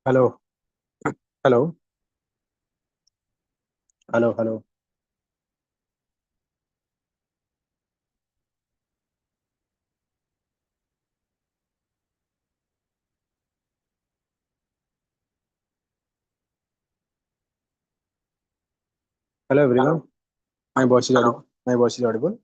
Hello, hello, hello. Hello everyone. My voice is audible. My voice is audible.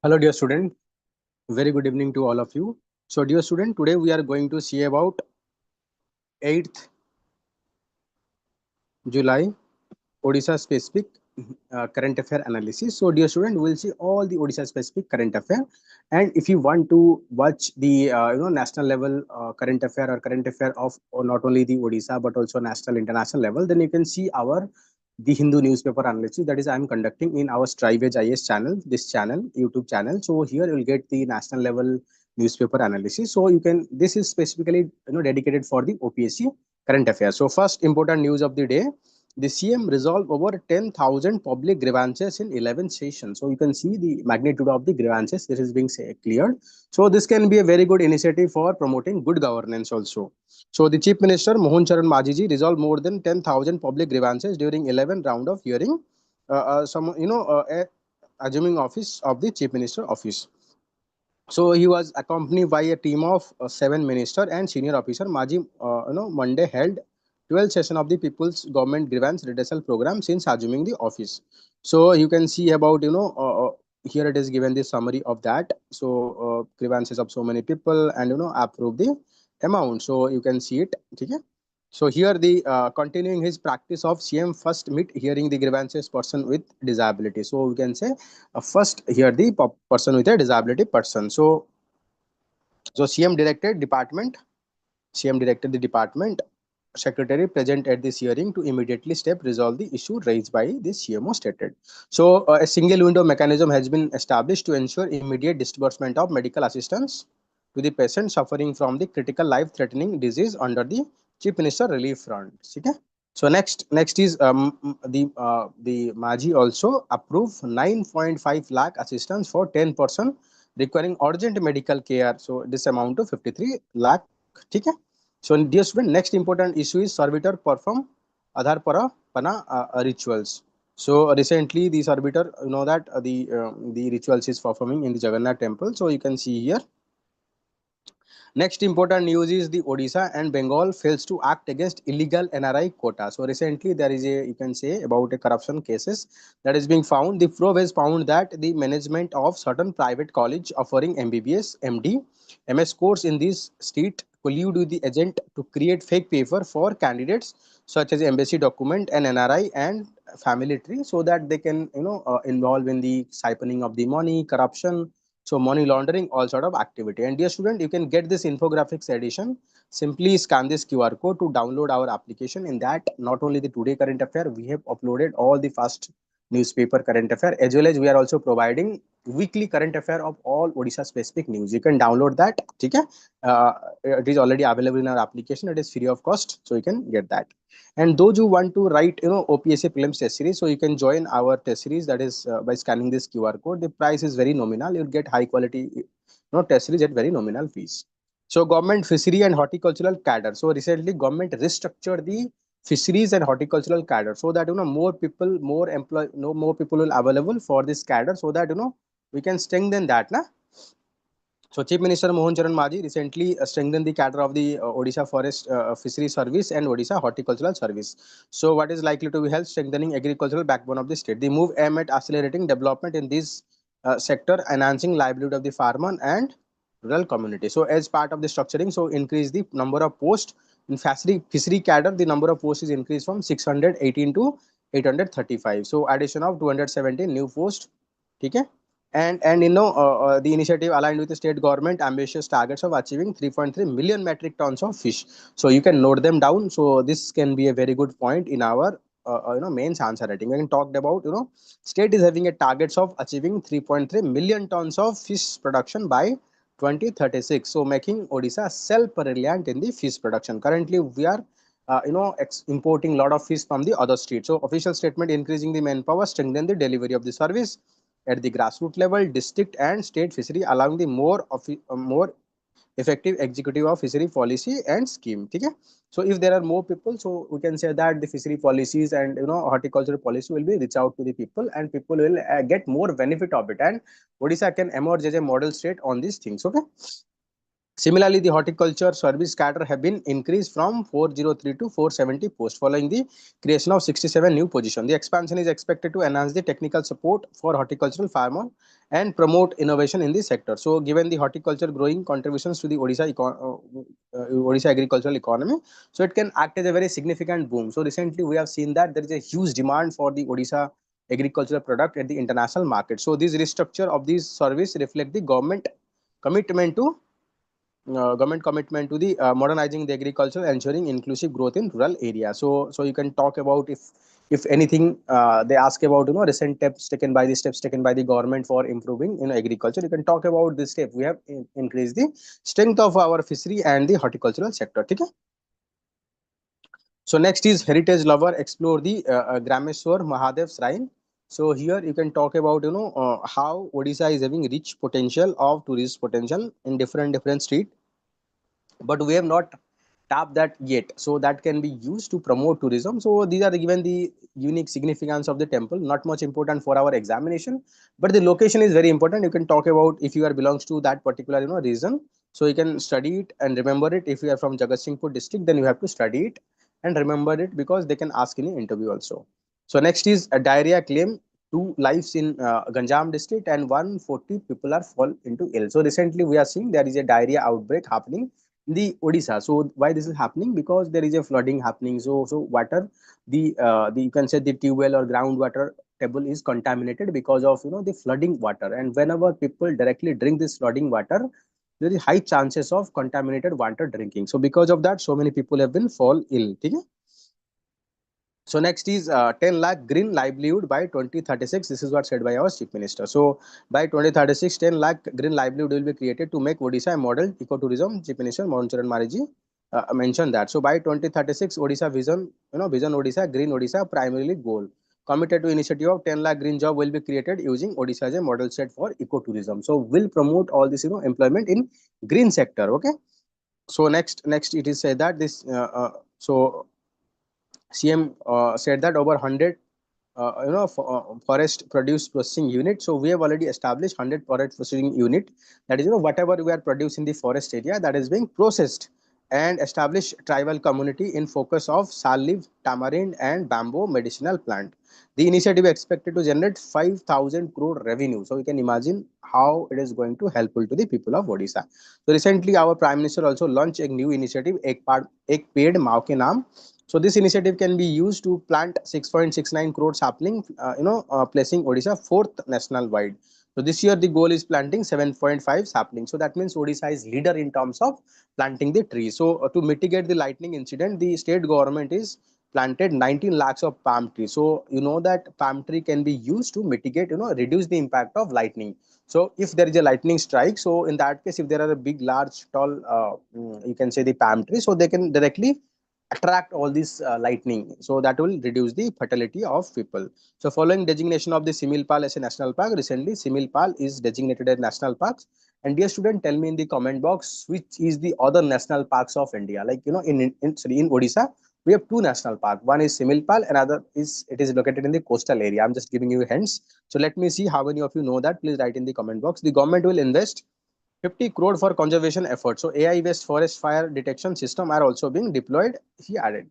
Hello dear student. Very good evening to all of you. So dear student, today we are going to see about 8th July Odisha specific current affair analysis. So dear student, we will see all the Odisha specific current affair, and if you want to watch the national level current affair or current affair of or not only the Odisha but also national international level, then you can see our the Hindu newspaper analysis that is I am conducting in our Strive Edge IS channel, this channel, YouTube channel. So here you will get the national level newspaper analysis. So you can, this is specifically dedicated for the OPSC current affairs. So first important news of the day, the CM resolved over 10,000 public grievances in 11 sessions. So you can see the magnitude of the grievances that is being cleared. So this can be a very good initiative for promoting good governance also. So the Chief Minister Mohan Charan Majiji resolved more than 10,000 public grievances during 11 round of hearing. Assuming office of the Chief Minister office. So he was accompanied by a team of seven minister and senior officer. Maji, Monday held 12th session of the People's Government Grievance Redressal Program since assuming the office. So you can see about here it is given the summary of that. So grievances of so many people and approve the amount. So you can see it. Okay. So here the continuing his practice of CM first meet hearing the grievances person with disability. So we can say first here the person with a disability person. So CM directed the department secretary present at this hearing to immediately step resolve the issue raised by the CMO stated. So a single window mechanism has been established to ensure immediate disbursement of medical assistance to the patient suffering from the critical life threatening disease under the Chief Minister Relief Fund. Okay. So next is the Maji also approved 9.5 lakh assistance for 10% requiring urgent medical care. So this amount to 53 lakh. Okay. So dear student, next important issue is servitor perform Adhar Pana rituals. So recently the servitor, you know that the rituals is performing in the Jagannath temple. So you can see here. Next important news is the Odisha and Bengal fails to act against illegal NRI quota. So recently there is a, you can say, about a corruption cases that is being found. The probe has found that the management of certain private college offering MBBS, MD, MS course in this state collude with the agent to create fake paper for candidates such as embassy document and NRI and family tree, so that they can involve in the siphoning of the money, corruption, so money laundering, all sort of activity. And dear student, you can get this infographics edition. Simply scan this QR code to download our application. In that, not only the today current affair, we have uploaded all the fast newspaper current affair, as well as we are also providing weekly current affair of all Odisha specific news. You can download that. Okay? It is already available in our application. It is free of cost, so you can get that. And those who want to write, OPSC Prelims test series, so you can join our test series. That is by scanning this QR code. The price is very nominal. You'll get high quality, test series at very nominal fees. So government fishery and horticultural cadre. So recently government restructured the fisheries and horticultural cadre so that more people, more employ, more people will available for this cadre, so that we can strengthen that. Na? So Chief Minister Mohan Charan Maji recently strengthened the cadre of the Odisha Forest Fishery Service and Odisha Horticultural Service. So what is likely to be help strengthening agricultural backbone of the state? The move aimed at accelerating development in this sector, enhancing livelihood of the farmer and rural community. So as part of the structuring, so increase the number of posts in fishery cadre. The number of posts is increased from 618 to 835. So addition of 217 new posts. Okay. And the initiative aligned with the state government ambitious targets of achieving 3.3 million metric tons of fish. So you can note them down. So this can be a very good point in our mains answer writing. When talked about, state is having a targets of achieving 3.3 million tons of fish production by 2036. So making Odisha self-reliant in the fish production. Currently we are importing a lot of fish from the other states. So official statement increasing the manpower, strengthen the delivery of the service at the grassroots level, district and state fishery, allowing the more effective executive of fishery policy and scheme. Okay? So if there are more people, so we can say that the fishery policies and horticultural policy will be reach out to the people, and people will get more benefit of it, and Odisha can emerge as a model state on these things. Okay. Similarly, the horticulture service cadre have been increased from 403 to 470 posts following the creation of 67 new positions. The expansion is expected to enhance the technical support for horticultural farmers and promote innovation in the sector. So, given the horticulture growing contributions to the Odisha agricultural economy, so it can act as a very significant boom. So, recently we have seen that there is a huge demand for the Odisha agricultural product at the international market. So, this restructure of these service reflect the commitment to government commitment to the modernizing the agriculture, ensuring inclusive growth in rural areas. So you can talk about if anything they ask about recent steps taken by the government for improving agriculture. You can talk about this step. We have increased the strength of our fishery and the horticultural sector. Okay? So next is heritage lover explore the Grameshwar Mahadev Shrine. So here you can talk about how Odisha is having rich potential of tourist potential in different street, but we have not tapped that yet, so that can be used to promote tourism. So these are given the unique significance of the temple, not much important for our examination, but the location is very important. You can talk about if you are belongs to that particular region, so you can study it and remember it. If you are from Jagatsinghpur district, then you have to study it and remember it, because they can ask in an interview also. So next is a diarrhea claim. Two lives in Ganjam district and 140 people are fall into ill. So recently we are seeing there is a diarrhea outbreak happening the Odisha. So why this is happening? Because there is a flooding happening. So water, the you can say the tube well or groundwater table is contaminated because of the flooding water. And whenever people directly drink this flooding water, there is high chances of contaminated water drinking. So because of that, so many people have been fall ill. Okay? So next is 10 lakh green livelihood by 2036. This is what said by our chief minister. So by 2036, 10 lakh green livelihood will be created to make Odisha a model ecotourism. Chief Minister Mohan Charan Mariji mentioned that. So by 2036, Odisha vision, vision Odisha, green Odisha primarily goal. Committed to initiative of 10 lakh green job will be created using Odisha as a model state for ecotourism. So will promote all this employment in green sector. Okay. So next it is said that this so CM said that over 100 forest produce processing unit. So we have already established 100 forest processing unit. That is whatever we are producing in the forest area, that is being processed, and establish tribal community in focus of sal leaf, tamarind and bamboo medicinal plant. The initiative expected to generate 5,000 crore revenue. So you can imagine how it is going to helpful to the people of Odisha. So recently our Prime Minister also launched a new initiative, Ek Ped Mao Ke Naam. So this initiative can be used to plant 6.69 crore sapling, placing Odisha fourth national wide. So this year the goal is planting 7.5 sapling. So that means Odisha is leader in terms of planting the trees. So to mitigate the lightning incident, the state government is planted 19 lakhs of palm trees. So you know that palm tree can be used to mitigate, reduce the impact of lightning. So if there is a lightning strike, so in that case, if there are a big, large, tall, you can say the palm tree, so they can directly attract all this lightning, so that will reduce the fatality of people. So following designation of the Similpal as a national park, recently Similpal is designated as national parks. And dear student, tell me in the comment box which is the other national parks of India. Like in Odisha we have two national park. One is Similpal, another is it is located in the coastal area. I'm just giving you hints. So let me see how many of you know that. Please write in the comment box. The government will invest 50 crore for conservation efforts. So AI based forest fire detection system are also being deployed, he added.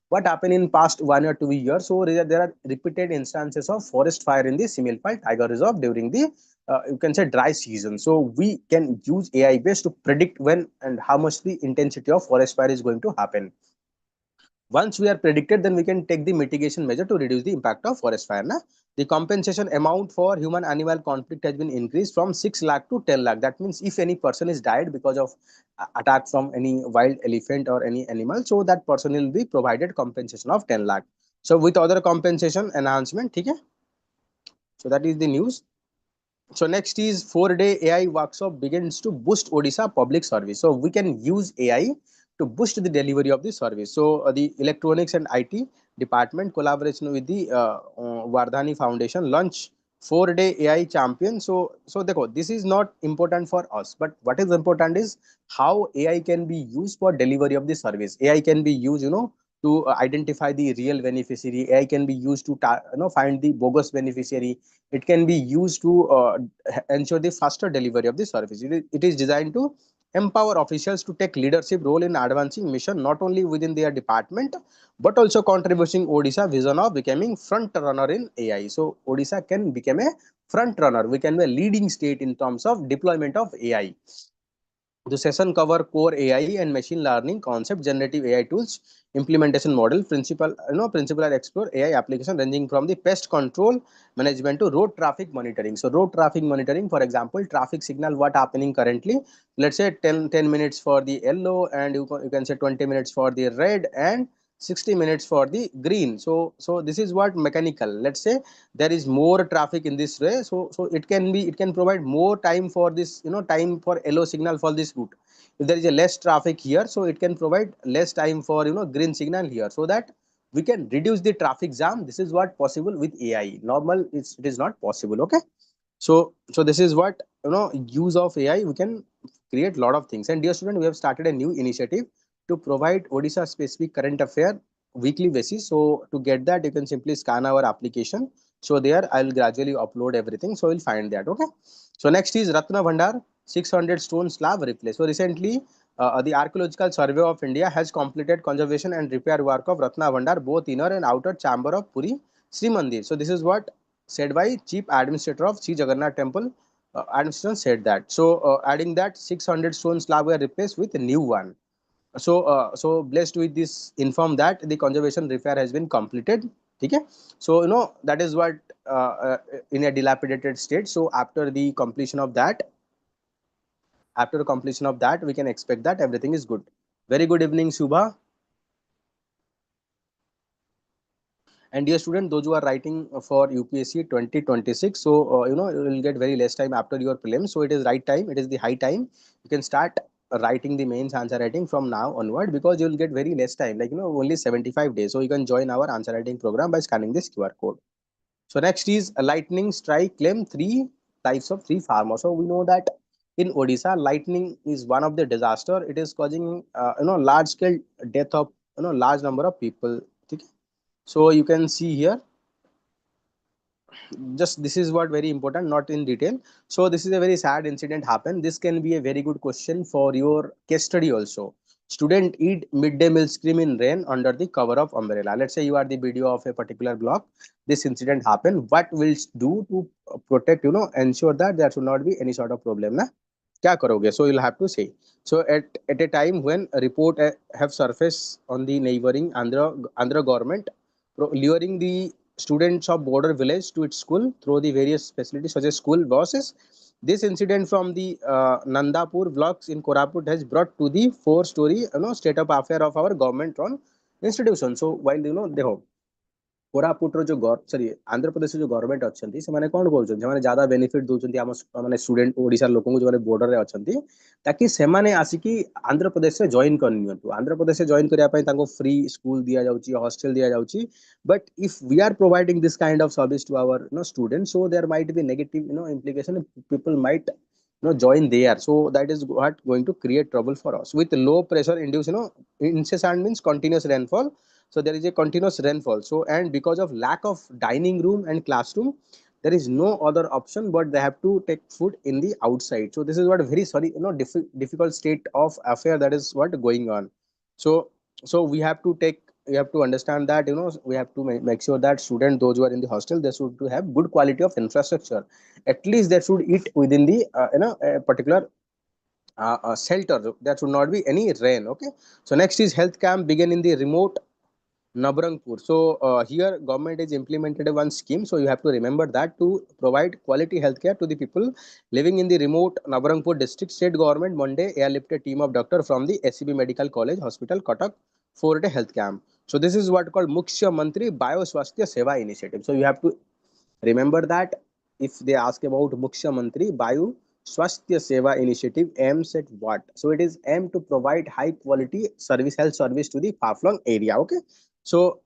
What happened in past 1 or 2 years? So there are repeated instances of forest fire in the Similpai Tiger Reserve during the you can say dry season. So we can use AI based to predict when and how much the intensity of forest fire is going to happen. Once we are predicted, then we can take the mitigation measure to reduce the impact of forest fire. Na? The compensation amount for human animal conflict has been increased from 6 lakh to 10 lakh. That means if any person is died because of attack from any wild elephant or any animal, so that person will be provided compensation of 10 lakh. So with other compensation enhancement, okay? So that is the news. So next is 4-day AI workshop begins to boost Odisha public service. So we can use AI to boost the delivery of the service. So the electronics and IT department collaboration with the Vardhani Foundation launch 4-day AI champion. So this is not important for us, but what is important is how AI can be used for delivery of the service. AI can be used, to identify the real beneficiary. AI can be used to find the bogus beneficiary. It can be used to ensure the faster delivery of the service. It is designed to empower officials to take leadership role in advancing mission not only within their department but also contributing Odisha vision of becoming front runner in AI. So Odisha can become a front runner. We can be a leading state in terms of deployment of AI. The session cover core AI and machine learning concept, generative AI tools, implementation model, principal are explore AI application ranging from the pest control management to road traffic monitoring. So road traffic monitoring, for example, traffic signal, what happening currently, let's say 10 minutes for the yellow and you can say 20 minutes for the red and 60 minutes for the green. So this is what mechanical, let's say there is more traffic in this way, so it can provide more time for this, time for yellow signal for this route. If there is a less traffic here, so it can provide less time for green signal here, so that we can reduce the traffic jam. This is what possible with AI. Normal it is not possible. Okay, so this is what, use of AI we can create lot of things. And dear student, we have started a new initiative to provide Odisha specific current affair weekly basis. So to get that, you can simply scan our application. So there I will gradually upload everything, so you'll find that. Okay, so next is Ratna Bhandar 600 stone slab replace. So recently the Archaeological Survey of India has completed conservation and repair work of Ratna Bhandar, both inner and outer chamber of Puri Sri Mandir. So this is what said by Chief Administrator of Sri Jagannath Temple. Administration said that. So adding that 600 stone slab were replaced with a new one. So blessed with this, inform that the conservation repair has been completed. Okay, so that is what in a dilapidated state. So after completion of that, we can expect that everything is good. Very good evening, Shubha. And dear student, those who are writing for UPSC 2026, so you will get very less time after your prelims. So it is right time, it is the high time. You can start writing the mains answer writing from now onward, because you will get very less time, like only 75 days. So you can join our answer writing program by scanning this QR code. So next is a lightning strike claim three types of three farmers. So we know that in Odisha, lightning is one of the disaster. It is causing large scale death of large number of people. Okay? So you can see here, just this is what very important, not in detail. So this is a very sad incident happened. This can be a very good question for your case study also. Student eat midday meal scream in rain under the cover of umbrella. Let's say you are the video of a particular block. This incident happened. What will do to protect, ensure that there should not be any sort of problem? Na? क्या करोगे? So you'll have to say. So at a time when a report have surfaced on the neighboring Andhra government, luring the students of border village to its school through the various facilities such as school buses. This incident from the Nandapur blocks in Koraput has brought to the four-story state of affair of our government-run institution. So while they hope କୋରାପୁଟର ଯୋଉ ସରି ଆନ୍ଧ୍ରପ୍ରଦେଶର ଯୋଉ government ଅଛନ୍ତି, ସେମାନେ କଣ କରୁଛନ୍ତି, ସେମାନେ ଜାଦା benefit ଦଉଛନ୍ତି ଆମ ମାନେ ଷ୍ଟୁଡେଣ୍ଟ ଓଡିଶାର ଲୋକଙ୍କୁ ଯୋଉମାନେ ବୋର୍ଡରରେ ଅଛନ୍ତି, ତାକି ସେମାନେ ଆସିକି ଆନ୍ଧ୍ରପ୍ରଦେଶରେ ଜଏନ୍ କରିନିଅନ୍ତୁ। ଆନ୍ଧ୍ରପ୍ରଦେଶରେ ଜଏନ୍ କରିବା ପାଇଁ ତାଙ୍କୁ ଫ୍ରି ସ୍କୁଲ ଦିଆଯାଉଛି, ହଷ୍ଟେଲ ଦିଆଯାଉଛି। But if we are providing this kind of service to our students, so there might be negative implication. People might join there, so that is what going to create trouble for us. With low pressure induced incessant means continuous rainfall. So there is a continuous rainfall. So and because of lack of dining room and classroom, there is no other option, but they have to take food in the outside. So this is what very sorry, difficult state of affair that is what going on. So we have to take, we have to understand that, we have to make sure that student, those who are in the hostel, they should to have good quality of infrastructure. At least they should eat within the a particular shelter. There should not be any rain. Okay. So next is health camp begin in the remote Nabarangpur. So here government is implemented one scheme. So you have to remember that to provide quality healthcare to the people living in the remote Nabarangpur district. State government Monday airlifted team of doctor from the SCB Medical College Hospital Kotak for a health camp. So this is what called Mukhya Mantri Bioswasthya Seva Initiative. So you have to remember that if they ask about Mukhya Mantri Bayu Swasthya Seva Initiative aims at what? So it is aimed to provide high quality service, health service to the far-flung area. Okay. So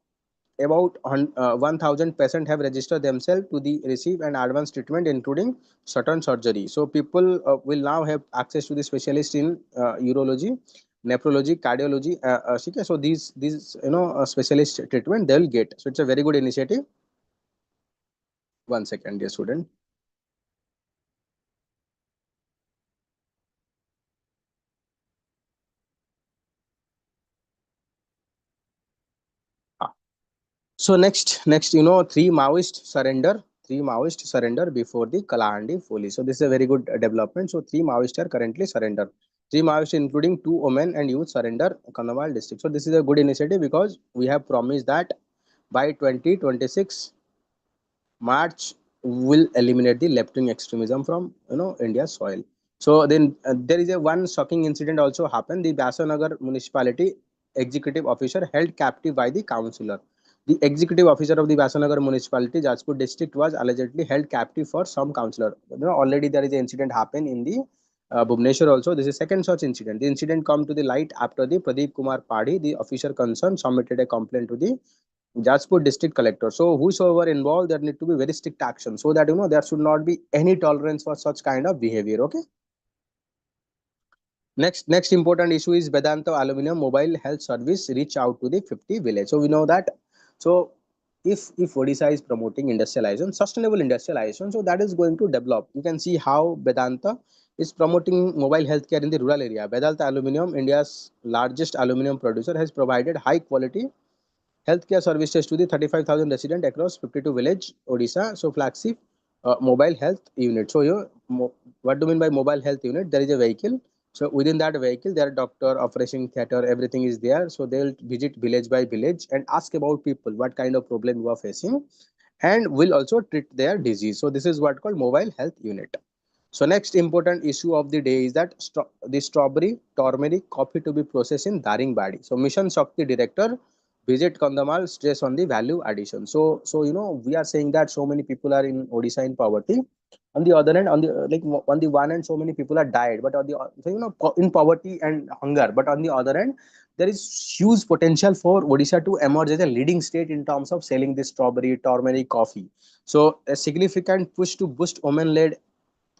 about 1000 patients have registered themselves to the receive an advanced treatment including certain surgery. So people will now have access to the specialist in urology, nephrology, cardiology. Okay. So these specialist treatment they will get. So it's a very good initiative. One second, dear student. Ah. So next, three Maoist surrender before the Kalahandi police. So this is a very good development. So three Maoists are currently surrender. Three Maoists, including two women and youth, surrender Kandhamal district. So this is a good initiative because we have promised that by 2026 March will eliminate the left-wing extremism from India's soil. So then there is a one shocking incident also happened. The Basanagar municipality executive officer held captive by the councillor. The executive officer of the Basanagar municipality, Jajpur district, was allegedly held captive for some councillor. Already there is an incident happened in the Bhubaneswar also. This is second such incident. The incident come to the light after the Pradeep Kumar Padi, the officer concerned, submitted a complaint to the Jagatsinghpur district collector. So whosoever involved, there need to be very strict action so that there should not be any tolerance for such kind of behavior. Okay. Next important issue is Vedanta Aluminium Mobile Health Service reach out to the 50 village. So we know that. So if Odisha is promoting industrialization, sustainable industrialization, so that is going to develop. You can see how Vedanta is promoting mobile healthcare in the rural area. Vedanta Aluminium, India's largest aluminium producer, has provided high quality healthcare services to the 35,000 residents across 52 village Odisha. So flagship mobile health unit. So what do you mean by mobile health unit? There is a vehicle. So within that vehicle, there are doctor, operation theater, everything is there. So they will visit village by village and ask about people what kind of problem you are facing, and will also treat their disease. So this is what called mobile health unit. So next important issue of the day is that the strawberry turmeric coffee to be processed in Daringbadi. So Mission Shakti director visit Kandhamal stress on the value addition. So we are saying that so many people are in Odisha in poverty. On the other hand, on the one hand, so many people are died, but on the so, in poverty and hunger. But on the other hand, there is huge potential for Odisha to emerge as a leading state in terms of selling this strawberry turmeric coffee. So a significant push to boost women-led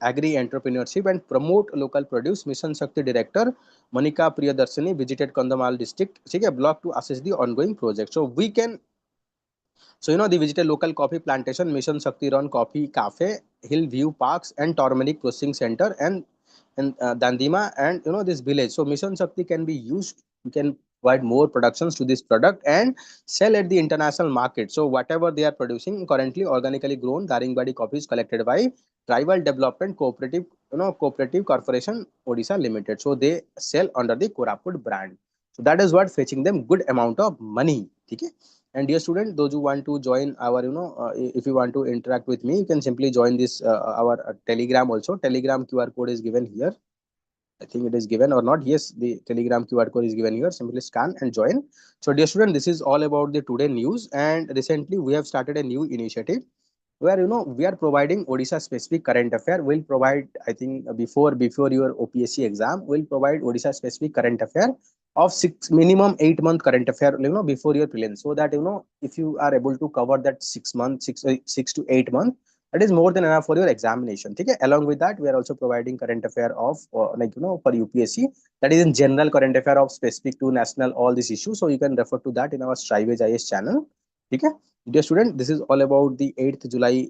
agri entrepreneurship and promote local produce. Mission Shakti director Monica Priyadarsini visited Kandhamal district block to assess the ongoing project. So we can, so they visited local coffee plantation, Mission Shakti run coffee cafe, Hill View Parks, and turmeric processing center, and Dandima, and this village. So Mission Shakti can be used. We can provide more productions to this product and sell at the international market. So whatever they are producing currently, organically grown Daringbadi coffee is collected by Tribal Development Cooperative Corporation Odisha Limited. So they sell under the Koraput brand. So that is what fetching them good amount of money. Okay. And dear student, those who want to join our, if you want to interact with me, you can simply join this our Telegram also. Telegram QR code is given here. I think it is given or not. Yes, the Telegram QR code is given here. Simply scan and join. So dear student, this is all about the today news. And recently we have started a new initiative where we are providing Odisha specific current affair. We'll provide, I think, before your OPSC exam, we'll provide Odisha specific current affair of minimum 8 month current affair before your prelims, so that if you are able to cover that 6 months, 6 to 8 months, that is more than enough for your examination. Okay. Along with that, we are also providing current affair of for UPSC, that is in general current affair of specific to national all these issues. So you can refer to that in our Strivage IS channel. Okay. Dear student, this is all about the 8th July,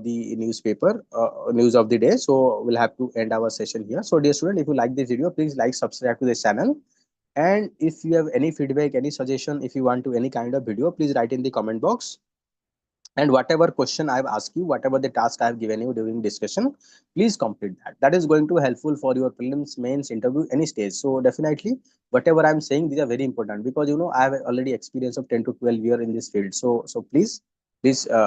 the newspaper, news of the day. So we'll have to end our session here. So dear student, if you like this video, please like, subscribe to this channel. And if you have any feedback, any suggestion, if you want to any kind of video, please write in the comment box. And whatever question I've asked you, whatever the task I've given you during discussion, please complete that. That is going to helpful for your prelims, mains, interview, any stage. So definitely, whatever I'm saying, these are very important because you know I have already experience of 10 to 12 year in this field. So please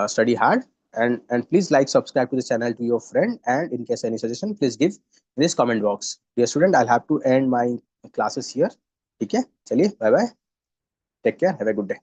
study hard and please like, subscribe to the channel to your friend. And in case any suggestion, please give in this comment box. Dear student, I'll have to end my classes here. Okay, chaliye, bye bye. Take care. Have a good day.